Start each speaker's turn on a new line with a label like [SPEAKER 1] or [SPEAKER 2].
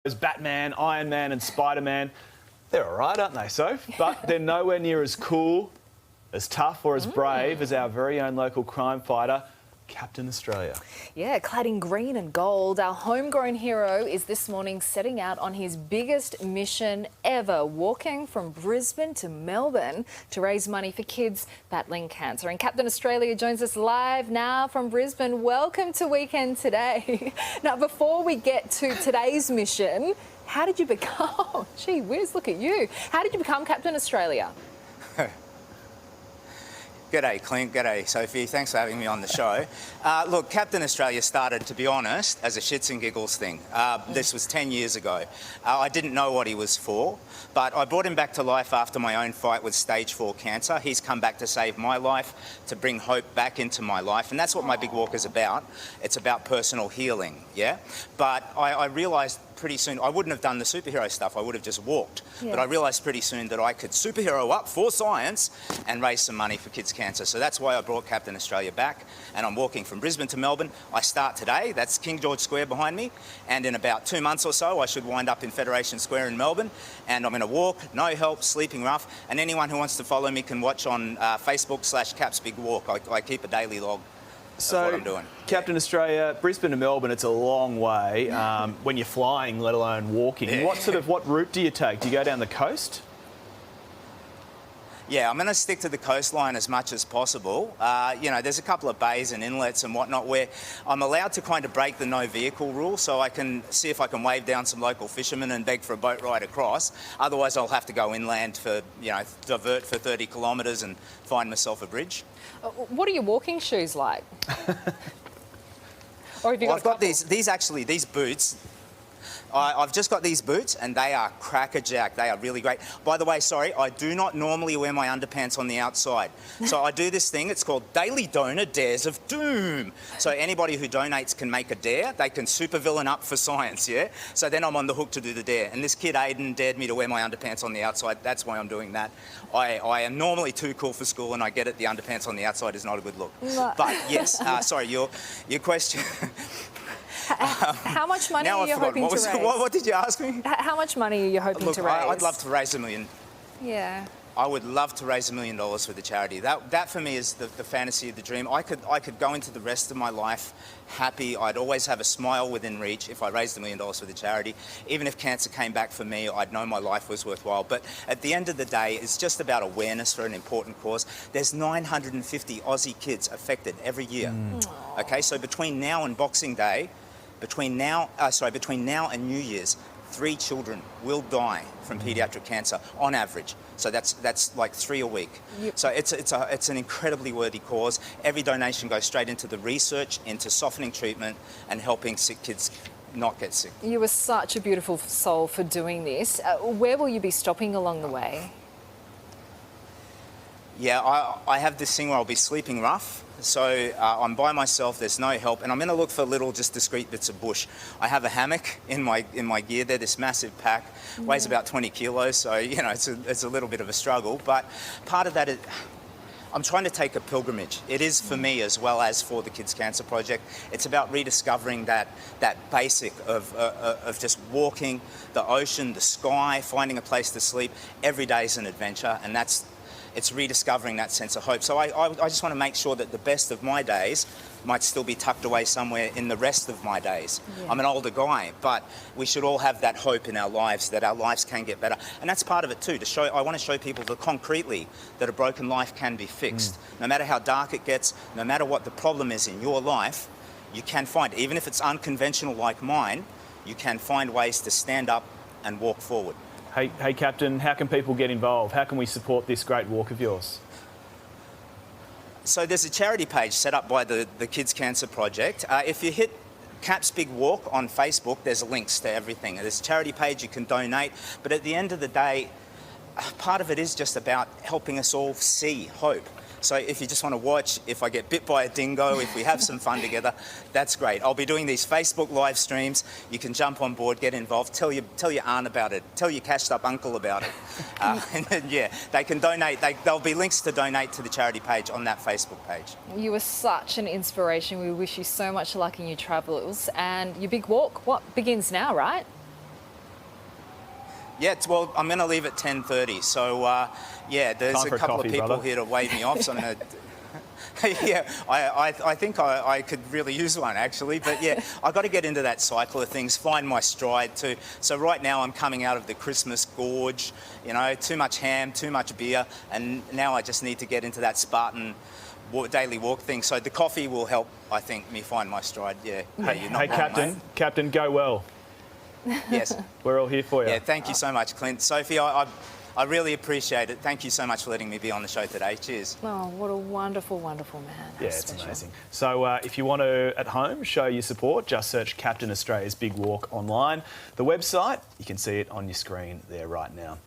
[SPEAKER 1] There's Batman, Iron Man and Spider-Man. They're all right, aren't they, Soph? But they're nowhere near as cool, as tough or as brave as our very own local crime fighter, Captain Australia.
[SPEAKER 2] Yeah, clad in green and gold, our homegrown hero is this morning setting out on his biggest mission ever, walking from Brisbane to Melbourne to raise money for kids battling cancer. And Captain Australia joins us live now from Brisbane. Welcome to Weekend Today. Now, before we get to today's mission, how did you become, gee whiz, look at you. How did you become Captain Australia?
[SPEAKER 3] G'day Clint, g'day Sophie, thanks for having me on the show. Look, Captain Australia started, to be honest, as a shits and giggles thing. This was 10 years ago. I didn't know what he was for, but I brought him back to life after my own fight with stage 4 cancer. He's come back to save my life, to bring hope back into my life, and that's what my big walk is about. It's about personal healing, yeah? But I realised pretty soon, I wouldn't have done the superhero stuff, I would have just walked. Yeah. But I realised pretty soon that I could superhero up for science and raise some money for kids' cancer. So that's why I brought Captain Australia back, and I'm walking from Brisbane to Melbourne. I start today, that's King George Square behind me, and in about 2 months or so I should wind up in Federation Square in Melbourne, and I'm going to walk, no help, sleeping rough, and anyone who wants to follow me can watch on Facebook/Caps Big Walk. I keep a daily log.
[SPEAKER 1] So,
[SPEAKER 3] what I'm doing.
[SPEAKER 1] Captain Australia, Brisbane to Melbourne, it's a long way when you're flying, let alone walking.
[SPEAKER 3] Yeah.
[SPEAKER 1] What route do you take? Do you go down the coast?
[SPEAKER 3] Yeah, I'm going to stick to the coastline as much as possible. You know, there's a couple of bays and inlets and whatnot where I'm allowed to kind of break the no vehicle rule, so I can see if I can wave down some local fishermen and beg for a boat ride across. Otherwise, I'll have to go inland for, you know, divert for 30 kilometres and find myself a bridge.
[SPEAKER 2] What are your walking shoes like? Or have you
[SPEAKER 3] I've got these boots. I've just got these boots and they are crackerjack. They are really great. By the way, sorry, I do not normally wear my underpants on the outside. So I do this thing, it's called Daily Donor Dares of Doom. So anybody who donates can make a dare. They can supervillain up for science, yeah? So then I'm on the hook to do the dare. And this kid, Aiden, dared me to wear my underpants on the outside. That's why I'm doing that. I am normally too cool for school, and I get it, the underpants on the outside is not a good look. But yes, sorry, your question...
[SPEAKER 2] How much money are you hoping to raise?
[SPEAKER 3] What did you ask me?
[SPEAKER 2] How much money are you hoping to raise?
[SPEAKER 3] I'd love to raise $1 million.
[SPEAKER 2] Yeah.
[SPEAKER 3] I would love to raise $1 million for the charity. That for me is the fantasy of the dream. I could go into the rest of my life happy. I'd always have a smile within reach if I raised $1 million for the charity. Even if cancer came back for me, I'd know my life was worthwhile. But at the end of the day, it's just about awareness for an important cause. There's 950 Aussie kids affected every year. Okay, so between now and Boxing Day, between now and New Year's, 3 children will die from paediatric cancer on average. So that's like 3 a week. Yep. So it's an incredibly worthy cause. Every donation goes straight into the research, into softening treatment, and helping sick kids not get sick.
[SPEAKER 2] You were such a beautiful soul for doing this. Where will you be stopping along the way?
[SPEAKER 3] Yeah, I have this thing where I'll be sleeping rough. So I'm by myself, there's no help, and I'm going to look for little, just discreet bits of bush. I have a hammock in my gear there, this massive pack, weighs about 20 kilos, so, you know, it's a little bit of a struggle. But part of that is, I'm trying to take a pilgrimage. It is for me as well as for the Kids Cancer Project. It's about rediscovering that basic of just walking, the ocean, the sky, finding a place to sleep. Every day is an adventure, and it's rediscovering that sense of hope. So I just want to make sure that the best of my days might still be tucked away somewhere in the rest of my days. Yeah. I'm an older guy, but we should all have that hope in our lives, that our lives can get better. And that's part of it too, I want to show people that concretely that a broken life can be fixed. No matter how dark it gets, no matter what the problem is in your life, you can find, even if it's unconventional like mine, you can find ways to stand up and walk forward.
[SPEAKER 1] Hey, Captain, how can people get involved? How can we support this great walk of yours?
[SPEAKER 3] So there's a charity page set up by the Kids Cancer Project. If you hit Caps Big Walk on Facebook, there's links to everything. There's a charity page, you can donate, but at the end of the day, part of it is just about helping us all see hope. So if you just want to watch, if I get bit by a dingo, if we have some fun together, that's great. I'll be doing these Facebook live streams. You can jump on board, get involved, tell your aunt about it, tell your cashed up uncle about it. And then, yeah, they can donate. There'll be links to donate to the charity page on that Facebook page.
[SPEAKER 2] You are such an inspiration. We wish you so much luck in your travels. And your big walk, what, begins now, right?
[SPEAKER 3] Yeah, well, I'm going to leave at 10:30. So, yeah, there's
[SPEAKER 1] Time
[SPEAKER 3] a
[SPEAKER 1] for a
[SPEAKER 3] couple
[SPEAKER 1] coffee,
[SPEAKER 3] of people
[SPEAKER 1] brother.
[SPEAKER 3] here to wave me off, so I'm going to... Yeah, I think I could really use one, actually. But, yeah, I've got to get into that cycle of things, find my stride, too. So right now I'm coming out of the Christmas gorge, you know, too much ham, too much beer, and now I just need to get into that Spartan daily walk thing. So the coffee will help, I think, me find my stride. Yeah. Hey, you're not wrong,
[SPEAKER 1] Captain.
[SPEAKER 3] mate.
[SPEAKER 1] Captain, go well.
[SPEAKER 3] Yes.
[SPEAKER 1] We're all here for you.
[SPEAKER 3] Yeah, thank you so much, Clint. Sophie, I really appreciate it. Thank you so much for letting me be on the show today. Cheers.
[SPEAKER 2] Oh, what a wonderful, wonderful man. How
[SPEAKER 1] Yeah, it's
[SPEAKER 2] special.
[SPEAKER 1] amazing. So if you want to, at home, show your support, just search Captain Australia's Big Walk online. The website, you can see it on your screen there right now.